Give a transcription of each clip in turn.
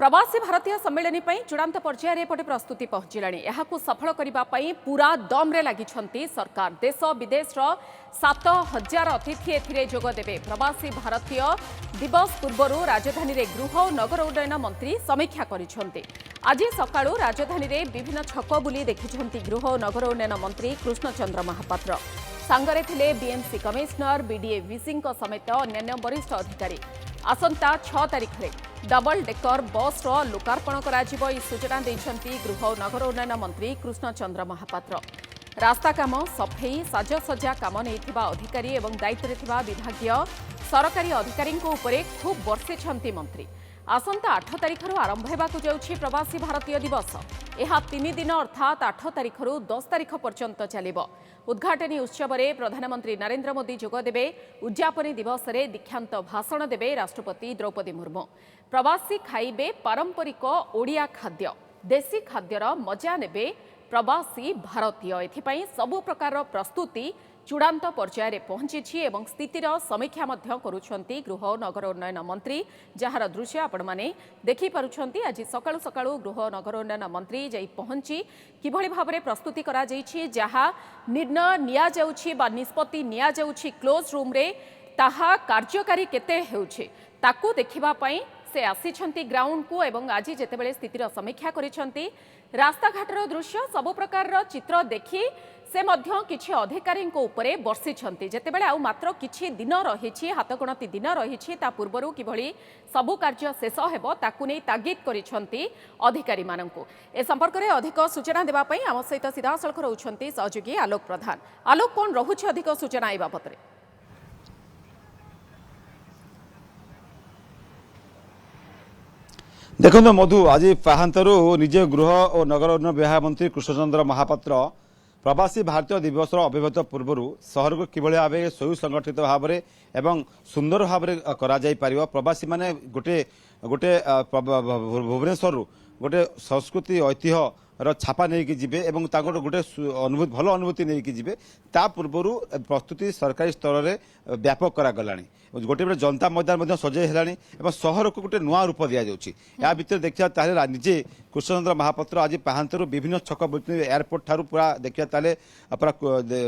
प्रवासी भारतीय सम्मेलन चूड़ांत पर्यायर एपटे प्रस्तुति पहुंचला सफल करने पूरा दम्रे लगी सरकार। देश विदेश 7,000 अतिथि एदेवे। प्रवासी भारतीय दिवस पूर्व राजधानी में गृह और नगर उन्नयन मंत्री समीक्षा करिसेंति। आज सकाळु राजधानी में विभिन्न छक बुली देखिछंति गृह और नगर उन्नयन मंत्री कृष्णचंद्र महापात्र। सांगरे थिले बीएमसी कमिशनर बीडीए वीसी समेत अन्य वरिष्ठ अधिकारी। आसंता 6 तारिख में डबल डेकर बस लोकार्पण करा सूचना देइछंती गृह और नगर उन्नयन मंत्री कृष्णचंद्र महापात्र। रास्ता काम सफेई साजसज्जा काम नैथिबा अधिकारी और दायित्व विभागीय सरकारी अधिकारी खूब बर्षिछंती मंत्री। आसंता 8 तारिख आरंभ होगाकू जाउछि प्रवासी भारतीय दिवस। यह 3 दिन अर्थात 8 तारिख 10 तारिख पर्यंत चलिबो। उद्घाटनी उत्सव में प्रधानमंत्री नरेंद्र मोदी जोगदेवे। उद्यापनी दिवस में दीक्षांत भाषण देवे राष्ट्रपति द्रौपदी मुर्मू। प्रवासी खाइबे पारंपरिक ओडिया खाद्य। देशी खाद्यर मजा नेबे प्रवासी भारतीय। एथिपाई सबु प्रकार प्रस्तुति चूड़ांत पर्यायर पहुंची एवं स्थितिर समीक्षा करुछंती गृह और नगर उन्नयन मंत्री, जार दृश्य आपण माने देखि पारुछंती। आज सकाळु सकाळु गृह और नगर उन्नयन मंत्री जाई पहुंची किभଳି भाबरे प्रस्तुति करा जाईछि, जहा निर्णय निया जाउछि बा निष्पत्ति निया जाउछि क्लोज रूम रे ताहा कार्यकारी केते हेउछि ताकू देखिबा पई से आसीछंती ग्राउंड को। एवं आज जेतेबेले स्थितिर समीक्षा करिछंती रास्ता घाटर दृश्य सबु प्रकार चित्र देखि से मध्य किछि अधिकारी उपरे बर्षिछंती। जेतेबेले आउ मात्र किछि दिन रहिछि, हाथगणती दिन रहिछि, ता पूर्वरु किभଳି सबु कार्य शेष हेबो ताकू नै तागिद करिछंती अधिकारी माननकु। ए संपर्क रे अधिक सूचना देबा पई आम सहित सीधासलख रहउछंती सहयोगी आलोक प्रधान। आलोक, कोन रहुछि अधिक सूचना ए बाबतरे? देखो मधु, आज पाहांतरु निजे गृह और नगर उन्नयन विभाग मंत्री कृष्णचंद्र महापात्र प्रवासी भारतीय दिवस अव्यवहित पूर्व सहर को किभଳି भाव सुसंगठित भाव एवं सुंदर भाव करा जाई परिबो। प्रवासी माने गोटे गोटे भुवनेश्वर गोटे संस्कृति ऐतिह्य छापा नहीं कि जीवे एवं गोटे अनुभूति भल अनुभूति नहीं कि जीवे। ता पूर्व प्रस्तुति सरकारी स्तर में व्यापक करागलानी। गोटे गोटे जनता मैदान सजे हेलानी एवं सहर को गोटे नुआ रूप दि जाउछि। या भितर देखिया ताले निजे कृष्णचंद्र महापात्र आज पाहांतरु विभिन्न छक एयरपोर्ट ठारू पूरा देखिया ताले पूरा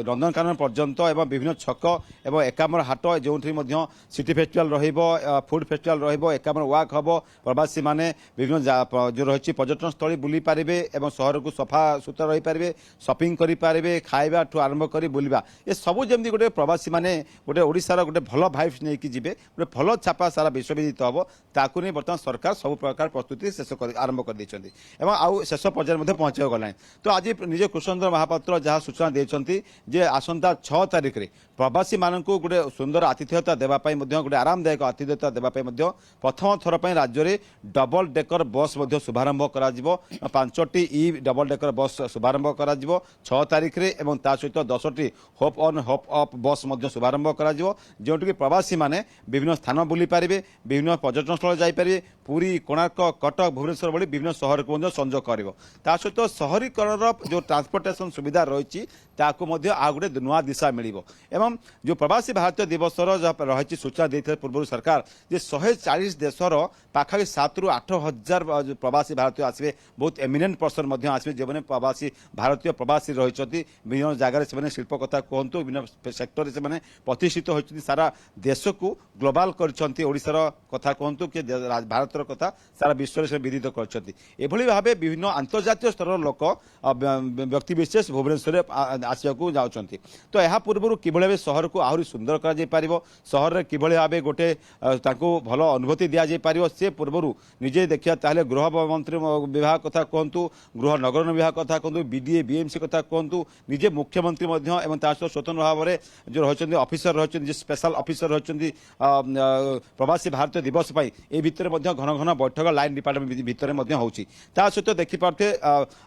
नंदनकानन पर्यंत एवं विभिन्न छक एवं एकामर हाट जो सिटी फेस्टिवल रहिबो, फूड फेस्टिवल रहिबो, एकामर वाक हबो। प्रवासी माने विभिन्न जो रही पर्यटन स्थली बुली पारिबे एवं सहर को सफा सुतरा रही पारिबे, शॉपिंग करि पारिबे, खाइबा ठू आरंभ करी बुलिबा। ए सबु जेमदी गोटे प्रवासी माने गोटे ओडिसार गोटे भल भाइब्स नै कि जीवे, गोटे भल छापा सारा विश्वविदित हम ताकू नहीं बर्तमान सरकार सब प्रकार प्रस्तुति शेष आरंभ कर देछंती एवं आउ शेष पर्यायर मध्ये पहुंचा गलानी। तो आज निजे कृष्णचंद्र महापात्र जहाँ सूचना देछंती जे आसंता 6 तारिख रे प्रवासी मानकु गोटे सुंदर आतिथ्यता देबा पई मध्ये गोटे आरामदायक आतिथ्यता देबा पई मध्ये प्रथम थर पई राज्य रे डबल डेकर बस मध्ये शुभारंभ करा जिवो। 5टी ई डबल डेकर बस शुभारंभ करा जिवो 6 तारिख रे एवं ता सहित 10टी होप ऑन होप ऑफ बस मध्ये शुभारंभ करा जिवो, जोंटि प्रवासी माने विभिन्न स्थान बुली पारिबे, विभिन्न पर्यटन स्थल जाई पारिबे। पुरी, कोणार्क, कटक, भुवनेश्वर भली विभिन्न शहर को संजोग करिवो। ता सहित शहरीकरण जो ट्रांसपोर्टेशन सुविधा रही ताकू मध्य आ गोटे नुआ दिशा मिलिबो। एवं जो प्रवासी भारतीय दिवस रही सूचना देते पूर्व सरकार जे 140 देशर पाखापाखि 7 ରୁ 8 हजार प्रवासी भारतीय आसवे। बहुत एमिनेंट पर्सन आसवे जो मैंने प्रवासी भारतीय प्रवासी रही विभिन्न जगार से शिल्प कथा कहतु विभिन्न सेक्टर से प्रतिष्ठित होती सारा देश को ग्लोबाल कर कथा कहतु कि भारतर कथा सारा विश्व से विदित कर भाव विभिन्न अंतर्जातीय स्तर लोक व्यक्ति विशेष भुवनेश्वर आसवाक जाऊँच। तो यह पूर्व किभଳି सहर को आहरी सुंदर कर सहर में किभଳି भाव गोटे भल अनुभूति दि जापर से पूर्व निजे देखिए ताले गृह मंत्री विभाग कथा कहतु, गृह नगर विभाग कथा कहतु, बीडीए बीएमसी कथा कहतु, निजे मुख्यमंत्री स्वतंत्र भाव में जो रही ऑफिसर रही स्पेशल ऑफिसर रही प्रवासी भारतीय दिवस ए भितर घन घन बैठक लाइन डिपार्टमेंट भितर होची। ता सहित देखिपे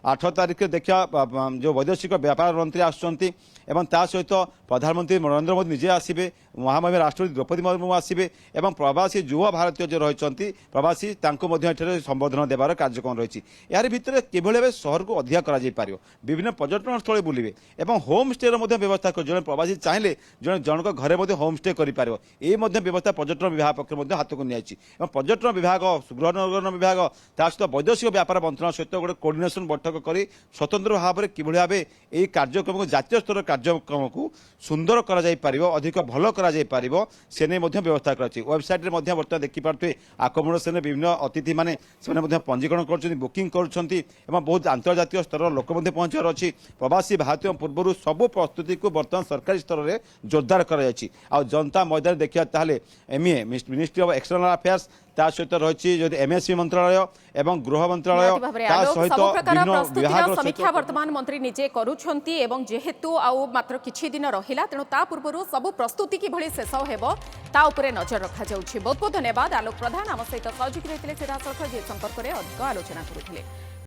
8 तारिख देखिया जो वैदेशिक व्यापार मंत्री आसुचंती एवं ता सहित प्रधानमंत्री नरेंद्र मोदी निजे आसबे महामहिम राष्ट्रपति द्रौपदी मुर्मू आसवे और प्रवासी युवा भारतीय जो रही प्रवासी संबोधन देवार कार्यक्रम रही यार भितर किभली सहर को अधिक कर विभिन्न पर्यटन स्थल बुलवे और होम स्टे व्यवस्था कर जो प्रवासी चाहिए जनक घरे होम स्टे कर व्यवस्था पर्यटन विभाग पक्ष हाथ को नहीं पर्यटन विभाग गृह निर्माण विभाग ता सहित वैदेशिक व्यापार मंत्रालय सहित गोटे कोर्डिनेशन बैठक कर स्वतंत्र भाव में किभली भाव यह कार्यक्रम को जातीय स्तर कार्यक्रम को सुंदर कर अधिक भल कर से नहीं व्यवस्था कर वेबसाइट में बर्तमान देखिपे आक्रमण से विभिन्न अतिथि मैंने पंजीकरण कर बुकिंग कर बहुत अंतर्जातीय स्तर लोक पहुंचार अच्छी प्रवासी भारतीय पूर्व सबू प्रस्तुति को बर्तमान सरकारी स्तर में जोरदार कर जनता मैदान देखा ताले MEA ministry of external affairs ता सहित रही एमएसपी मंत्रालय एवं गृह मंत्रालय ता सहित विभिन्न विभाग समीक्षा वर्तमान मंत्री निजे करूछंती एवं जेहेतु आउ मात्र किछि दिन रहिला तेणु ता पूर्वरु सब प्रस्तुति कि भली शेष हेबो ता उपरे नजर रखा जाउछि। बहुत बहुत धन्यवाद आलोक प्रधान आम सहित सहयोगी रहितले सीधा सलख जे संपर्क रे अधिक आलोचना करुथिले।